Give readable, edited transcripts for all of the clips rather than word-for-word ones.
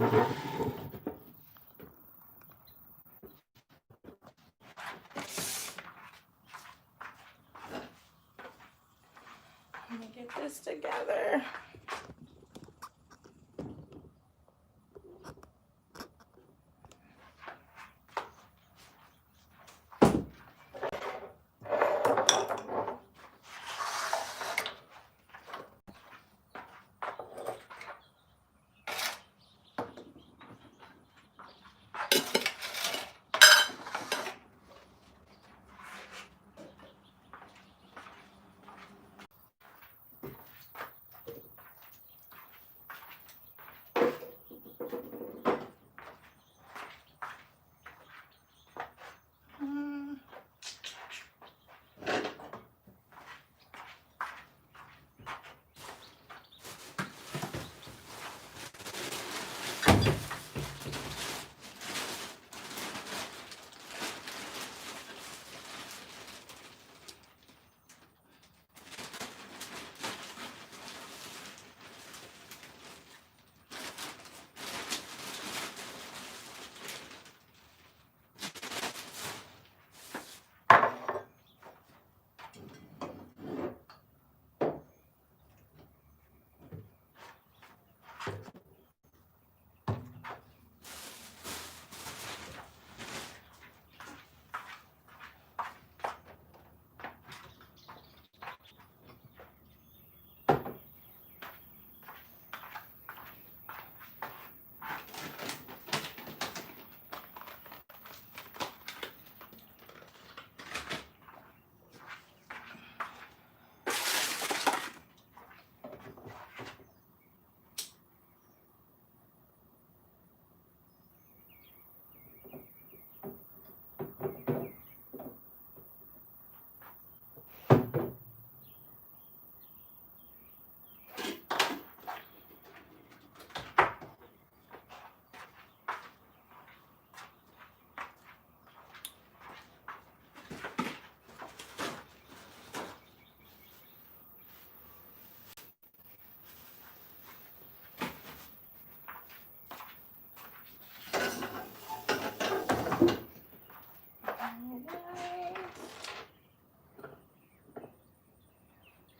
Let me get this together.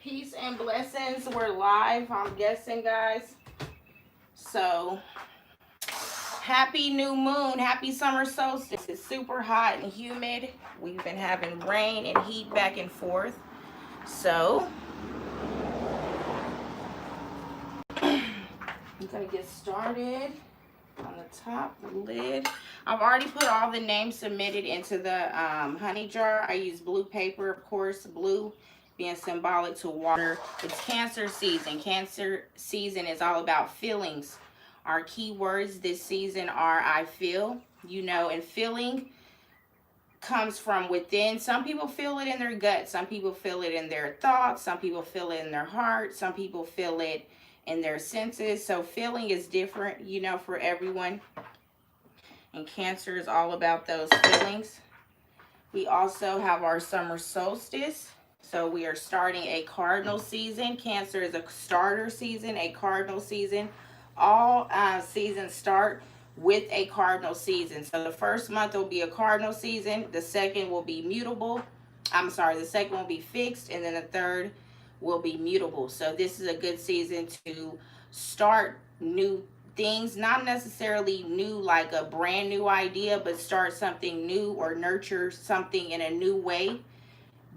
Peace and blessings. We're live, I'm guessing, guys. So, happy new moon. Happy summer solstice. It's super hot and humid. We've been having rain and heat back and forth. So, I'm going to get started on the top lid. I've already put all the names submitted into the honey jar. I use blue paper, of course, blue being symbolic to water. It's Cancer season. Cancer season is all about feelings. Our key words this season are I feel, you know, and feeling comes from within. Some people feel it in their gut. Some people feel it in their thoughts. Some people feel it in their heart. Some people feel it in their senses. So feeling is different, you know, for everyone. And Cancer is all about those feelings. We also have our summer solstice. So we are starting a cardinal season. Cancer is a starter season, a cardinal season. All seasons start with a cardinal season. So the first month will be a cardinal season. The second will be mutable. The second will be fixed. And then the third will be mutable. So this is a good season to start new things, not necessarily new like a brand new idea, but start something new or nurture something in a new way.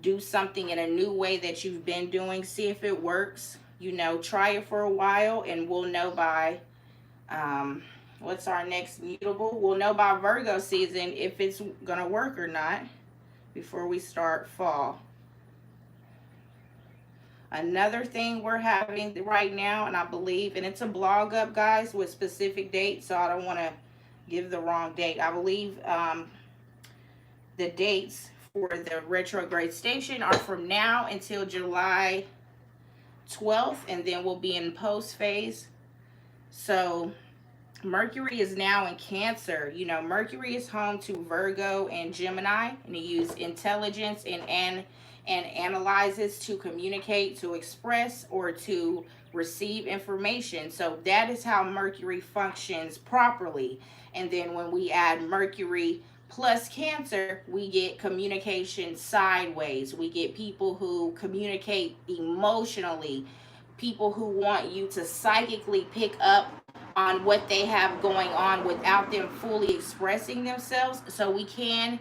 Do something in a new way that you've been doing. See if it works. You know, try it for a while and we'll know by, what's our next mutable? We'll know by Virgo season if it's going to work or not before we start fall. Another thing we're having right now, and I believe, and it's a blog up, guys, with specific dates, so I don't want to give the wrong date. I believe the dates for the retrograde station are from now until July 12th, and then we'll be in post phase. So Mercury is now in Cancer. You know, Mercury is home to Virgo and Gemini, and it uses intelligence and analyzes to communicate, to express, or to receive information. So that is how Mercury functions properly. And then when we add Mercury plus Cancer, we get communication sideways. We get people who communicate emotionally, people who want you to psychically pick up on what they have going on without them fully expressing themselves. So we can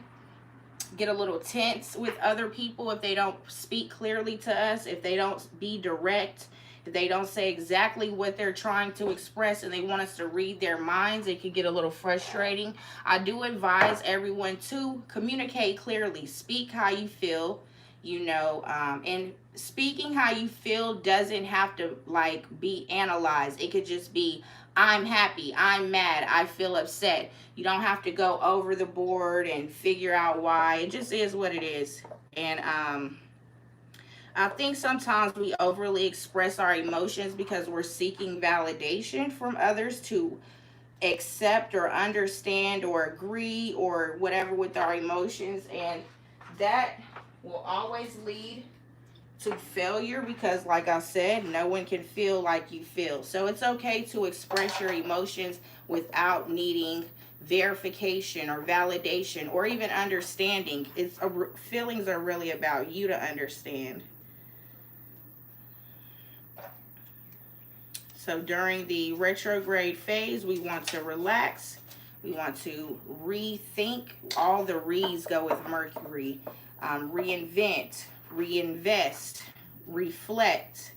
get a little tense with other people if they don't speak clearly to us, if they don't be direct, if they don't say exactly what they're trying to express and they want us to read their minds. It can get a little frustrating. I do advise everyone to communicate clearly. Speak how you feel, you know, and speaking how you feel doesn't have to like be analyzed. It could just be, I'm happy, I'm mad, I feel upset. You don't have to go over the board and figure out why. It just is what it is. And I think sometimes we overly express our emotions because we're seeking validation from others to accept or understand or agree or whatever with our emotions. And that will always lead to failure because, like I said, no one can feel like you feel. So it's okay to express your emotions without needing verification or validation or even understanding. Feelings are really about you to understand. So during the retrograde phase, we want to relax. We want to rethink. All the re's go with Mercury. Reinvent, reinvest, reflect,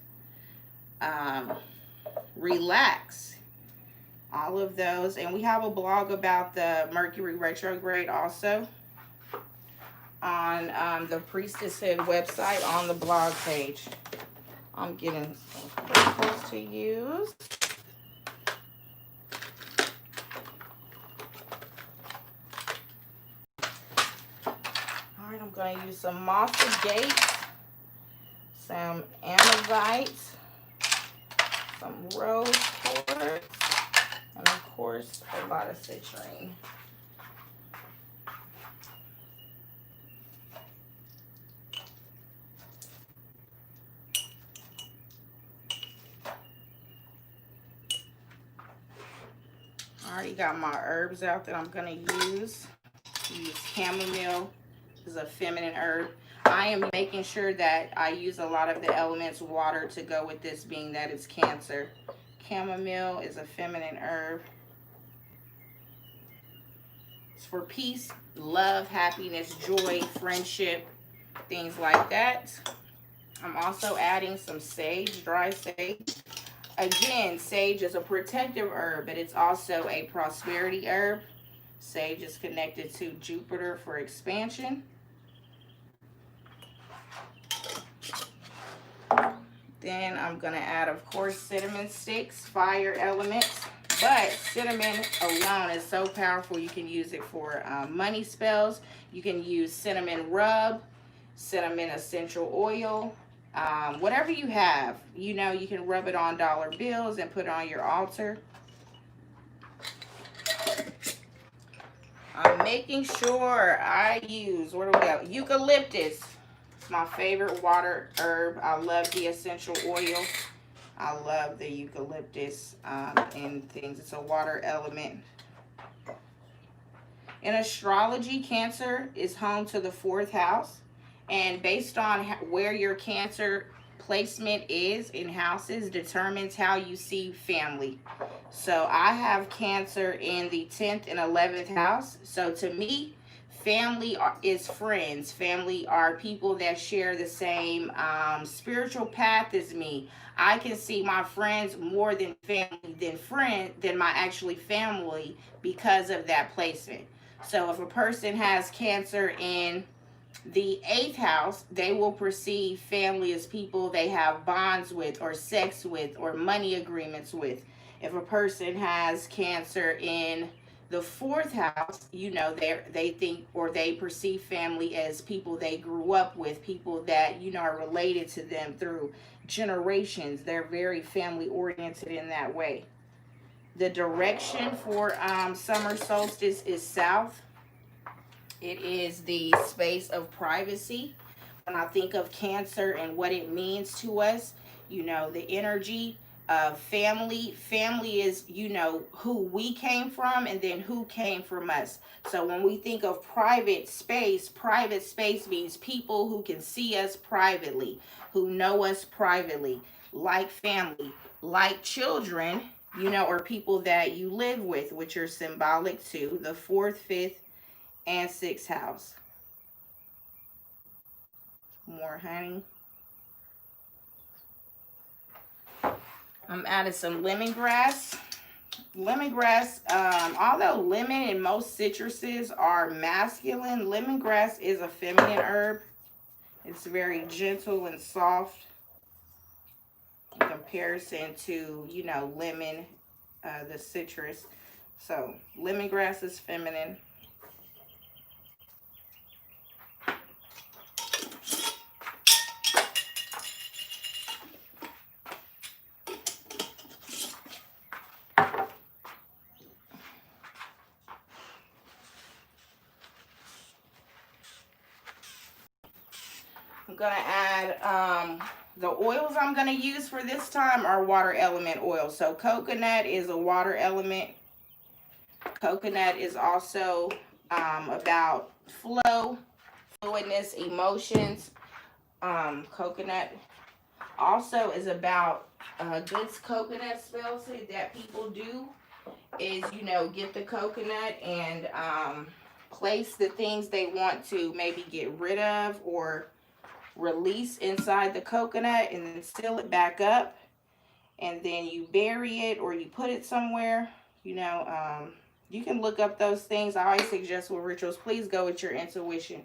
relax, all of those. And we have a blog about the Mercury retrograde also on the Priestesshood website on the blog page. I'm getting some crystals to use. All right, I'm going to use some moss agate, some amazite, some rose quartz, and of course a lot of citrine. I already got my herbs out that I'm going to use. Use chamomile. This is a feminine herb. I am making sure that I use a lot of the elements water to go with this, being that it's Cancer. Chamomile is a feminine herb. It's for peace, love, happiness, joy, friendship, things like that. I'm also adding some sage, dry sage. Again, sage is a protective herb, but it's also a prosperity herb. Sage is connected to Jupiter for expansion. Then I'm going to add, of course, cinnamon sticks, fire elements. But cinnamon alone is so powerful. You can use it for money spells. You can use cinnamon rub, cinnamon essential oil, whatever you have. You know, you can rub it on dollar bills and put it on your altar. I'm making sure I use, what do we got? Eucalyptus. It's my favorite water herb. I love the essential oil. I love the eucalyptus and things. It's a water element. In astrology, Cancer is home to the 4th house. And based on where your Cancer placement is in houses determines how you see family. So I have Cancer in the 10th and 11th house. So to me, family is friends. Family are people that share the same spiritual path as me. I can see my friends more than family than my actually family because of that placement. So if a person has Cancer in the 8th house, they will perceive family as people they have bonds with or sex with or money agreements with. If a person has Cancer in the 4th house, you know, they think or they perceive family as people they grew up with, people that, you know, are related to them through generations. They're very family oriented in that way. The direction for summer solstice is south. It is the space of privacy. When I think of Cancer and what it means to us, you know, the energy Family. Family is, you know, who we came from and then who came from us. So when we think of private space means people who can see us privately, who know us privately, like family, like children, you know, or people that you live with, which are symbolic to the 4th, 5th, and 6th house. More honey. I'm adding some lemongrass. Lemongrass, although lemon and most citruses are masculine, lemongrass is a feminine herb. It's very gentle and soft in comparison to, you know, lemon, the citrus. So lemongrass is feminine. I'm gonna add the oils I'm gonna use for this time are water element oils. So coconut is a water element. Coconut is also about flow, fluidness, emotions. Coconut also is about good coconut spells that people do is, you know, get the coconut and place the things they want to maybe get rid of or release inside the coconut and then seal it back up, and then you bury it or you put it somewhere, you know. You can look up those things. I always suggest with rituals, please go with your intuition.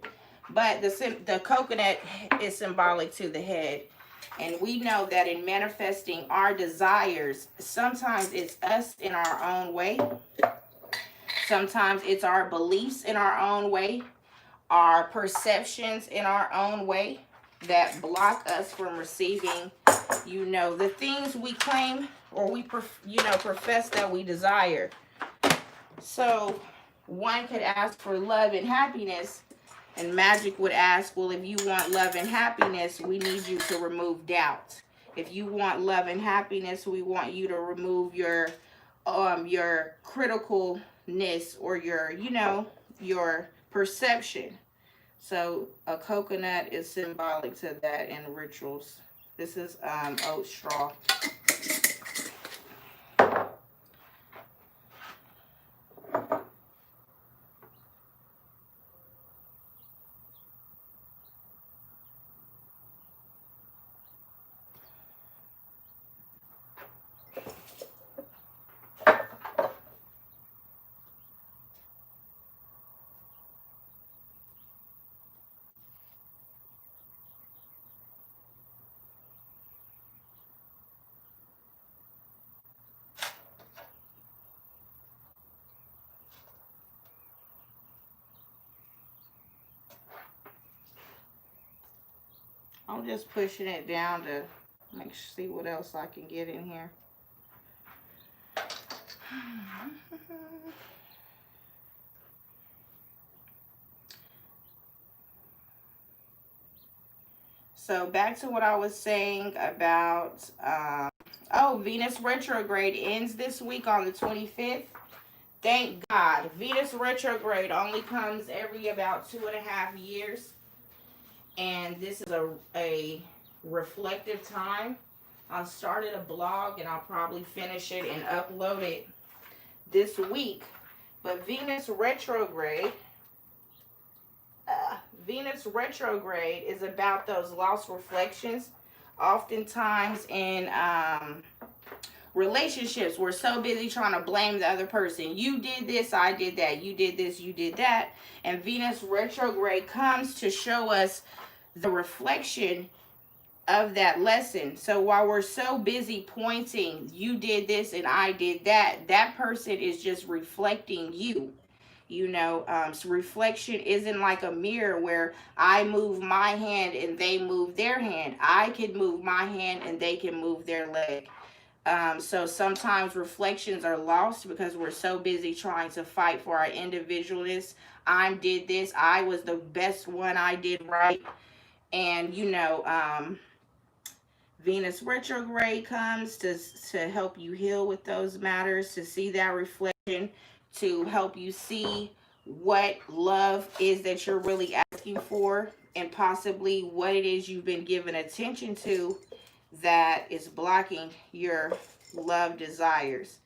But the coconut is symbolic to the head, and we know that in manifesting our desires, sometimes it's us in our own way, sometimes it's our beliefs in our own way, our perceptions in our own way that block us from receiving, you know, the things we claim or we, you know, profess that we desire. So one could ask for love and happiness, and magic would ask, well, if you want love and happiness, we need you to remove doubt. If you want love and happiness, we want you to remove your criticalness or your, you know, your perception. So a coconut is symbolic to that in rituals. This is oat straw. I'm just pushing it down to see what else I can get in here. So back to what I was saying about, Venus retrograde ends this week on the 25th. Thank God. Venus retrograde only comes every about 2.5 years. And this is a reflective time. I started a blog and I'll probably finish it and upload it this week. But Venus retrograde is about those lost reflections. Oftentimes in relationships, we're so busy trying to blame the other person. You did this, I did that. You did this, you did that. And Venus retrograde comes to show us the reflection of that lesson. So while we're so busy pointing, you did this and I did that, that person is just reflecting you. You know, so reflection isn't like a mirror where I move my hand and they move their hand. I can move my hand and they can move their leg. So sometimes reflections are lost because we're so busy trying to fight for our individualness. I did this. I was the best one. I did right. And, you know, Venus retrograde comes to help you heal with those matters, to see that reflection, to help you see what love is that you're really asking for, and possibly what it is you've been given attention to that is blocking your love desires.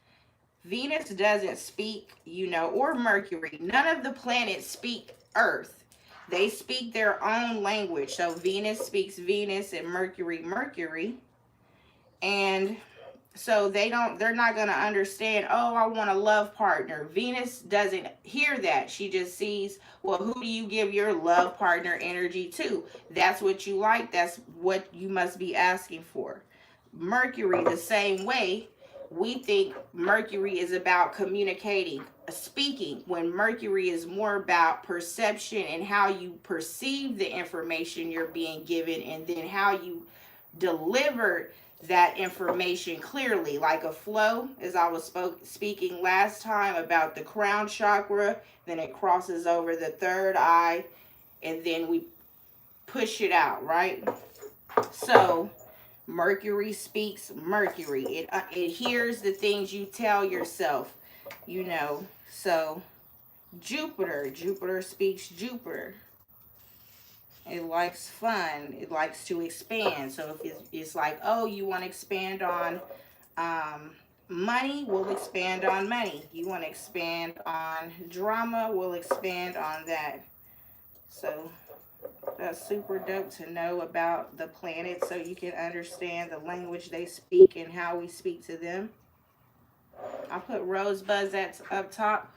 Venus doesn't speak, or Mercury. None of the planets speak Earth. They speak their own language. So Venus speaks Venus and Mercury, Mercury. And so they're not going to understand, oh, I want a love partner. Venus doesn't hear that. She just sees, well, who do you give your love partner energy to? That's what you like. That's what you must be asking for. Mercury, the same way. We think Mercury is about communicating, speaking, when Mercury is more about perception and how you perceive the information you're being given, and then how you deliver that information clearly, like a flow, as I was speaking last time about the crown chakra. Then it crosses over the third eye, and then we push it out, right? So Mercury speaks Mercury. It hears the things you tell yourself, So Jupiter speaks Jupiter. It likes fun. It likes to expand. So if it's like, oh, you want to expand on money, we'll expand on money. You want to expand on drama, we'll expand on that. So that's super dope to know about the planets, so you can understand the language they speak and how we speak to them. I'll put rosebuds up top.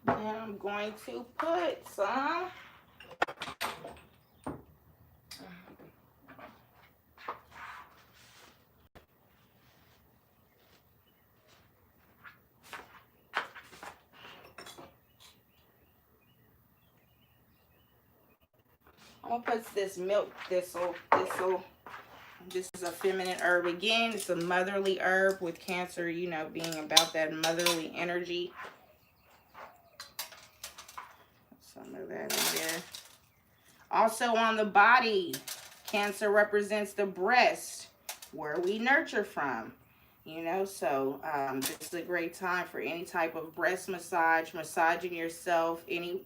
And I'm going to put some I'm gonna put this milk thistle. This is a feminine herb again. It's a motherly herb, with Cancer, being about that motherly energy. Some of that in there. Also on the body, Cancer represents the breast, where we nurture from. So this is a great time for any type of breast massage, massaging yourself,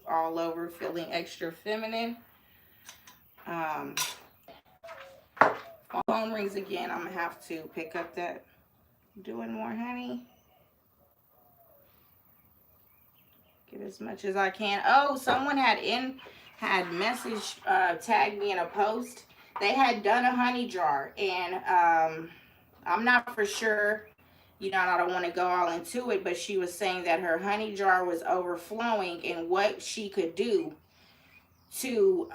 all over, feeling extra feminine. Phone rings again. I'm gonna have to pick up that. Doing more honey. Get as much as I can. Oh, someone had message tagged me in a post. They had done a honey jar, and I'm not for sure. I don't want to go all into it, but she was saying that her honey jar was overflowing, and what she could do to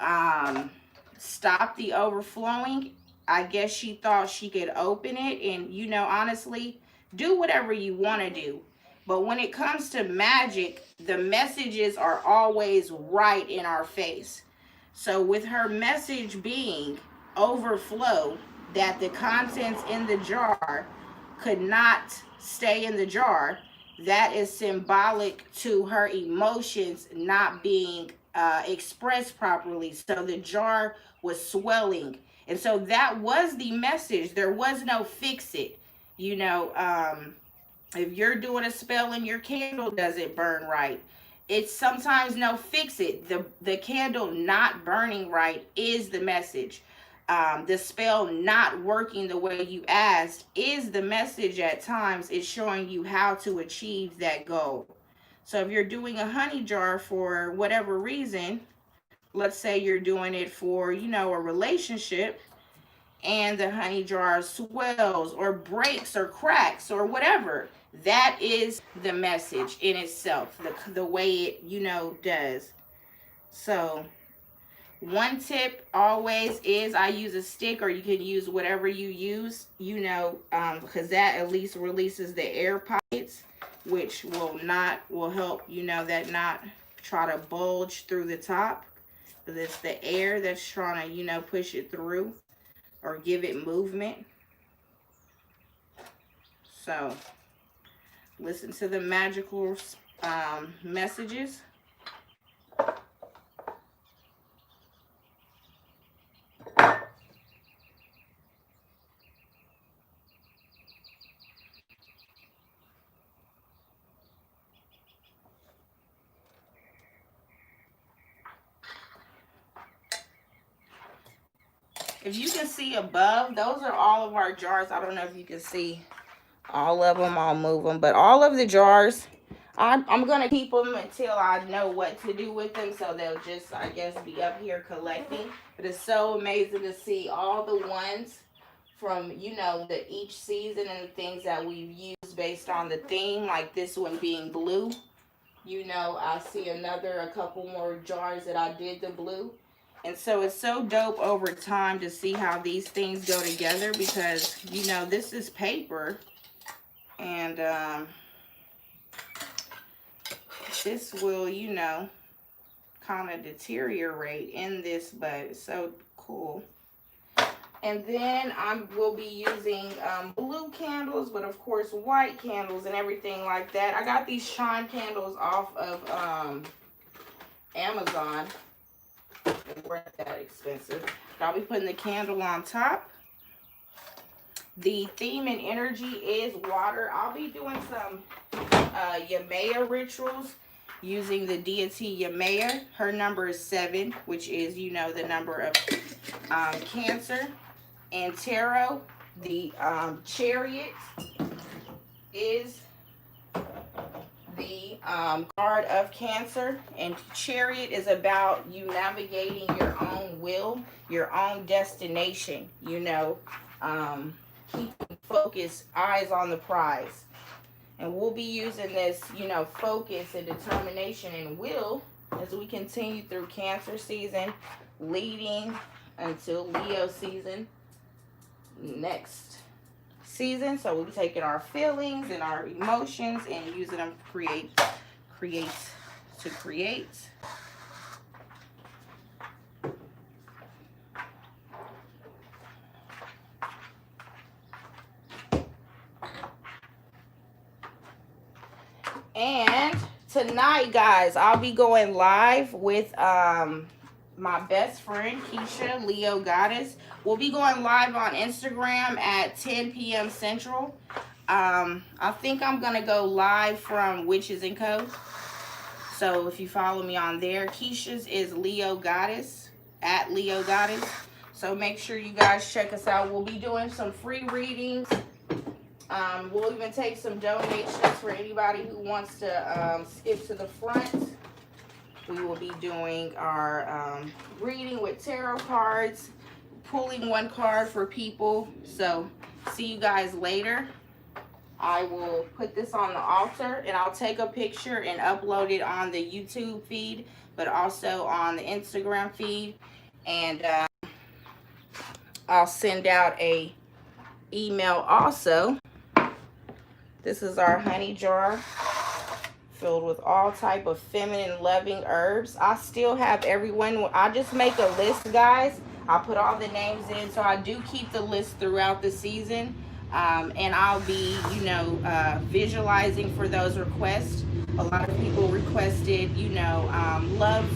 stop the overflowing. I guess she thought she could open it, and honestly, do whatever you want to do. But when it comes to magic, the messages are always right in our face. So with her message being overflow, that the contents in the jar could not stay in the jar, that is symbolic to her emotions not being expressed properly. So the jar was swelling. And so that was the message. There was no fix it. If you're doing a spell and your candle doesn't burn right, it's sometimes no fix it. The candle not burning right is the message. The spell not working the way you asked is the message at times. It's showing you how to achieve that goal. So if you're doing a honey jar for whatever reason, let's say you're doing it for, a relationship, and the honey jar swells or breaks or cracks or whatever, that is the message in itself, the way it, does. So one tip always is, I use a stick, or you can use whatever you use, because that at least releases the air pockets, which will help, that not try to bulge through the top. It's the air that's trying to, push it through or give it movement. So Listen to the magical messages. If you can see above, those are all of our jars. I don't know if you can see all of them. I'll move them. But all of the jars, I'm going to keep them until I know what to do with them. So they'll just, I guess, be up here collecting. But it's so amazing to see all the ones from, you know, each season and the things that we've used based on the theme. Like this one being blue. You know, I see a couple more jars that I did the blue. And so it's so dope over time to see how these things go together because, you know, this is paper. And this will, you know, kind of deteriorate in this, but it's so cool. And then I will be using blue candles, but of course white candles and everything like that. I got these shine candles off of Amazon. They weren't that expensive. I'll be putting the candle on top. The theme and energy is water. I'll be doing some Yemaya rituals using the deity Yemaya. Her number is 7, which is, you know, the number of Cancer. And tarot, the Chariot is the card of Cancer, and Chariot is about you navigating your own will, your own destination, you know, keeping focus, eyes on the prize. And we'll be using this, you know, focus and determination and will as we continue through Cancer season, leading until Leo season next season. So we'll be taking our feelings and our emotions and using them to create. And tonight, guys, I'll be going live with my best friend, Keisha, Leo Goddess. We'll be going live on Instagram at 10 p.m. Central. I think I'm going to go live from Witches and Co. So if you follow me on there, Keisha's is Leo Goddess, at Leo Goddess. So make sure you guys check us out. We'll be doing some free readings. We'll even take some donations for anybody who wants to skip to the front. We will be doing our reading with tarot cards, pulling one card for people. So see you guys later. I will put this on the altar and I'll take a picture and upload it on the YouTube feed, but also on the Instagram feed. And I'll send out a email also. This is our honey jar filled with all type of feminine loving herbs. I still have everyone. I just make a list, guys. I put all the names in, so I do keep the list throughout the season. And I'll be, you know, visualizing for those requests. A lot of people requested, you know, love,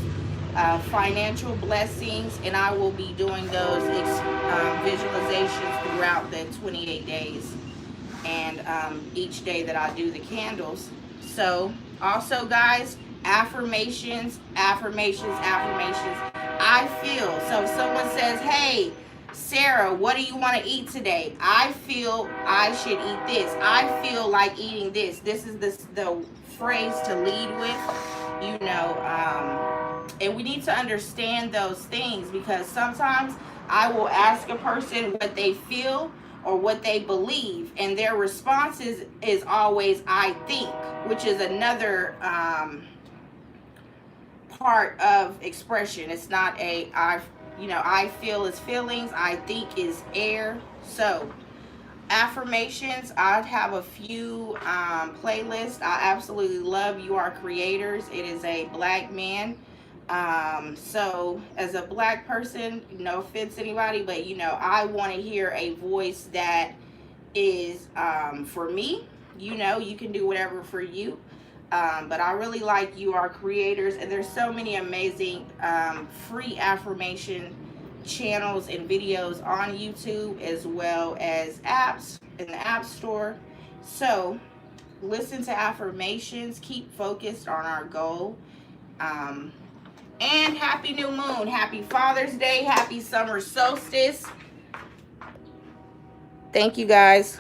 financial blessings, and I will be doing those visualizations throughout the 28 days. And each day that I do the candles. So also, guys, affirmations. I feel, so if someone says, hey Sarah, what do you want to eat today? I feel I should eat this. I feel like eating this. This is the phrase to lead with, you know. And we need to understand those things, because sometimes I will ask a person what they feel or what they believe, and their response is always I think, which is another part of expression. It's not a I feel is feelings, I think is air. So affirmations, I have a few playlists. I absolutely love You Are Creators. It is a black man. So as a black person, no offense to anybody, but you know, I want to hear a voice that is for me, you know, you can do whatever for you. But I really like You Are Creators, and there's so many amazing free affirmation channels and videos on YouTube, as well as apps in the App Store. So listen to affirmations, keep focused on our goal. And happy new moon, happy Father's Day, happy summer solstice. Thank you guys.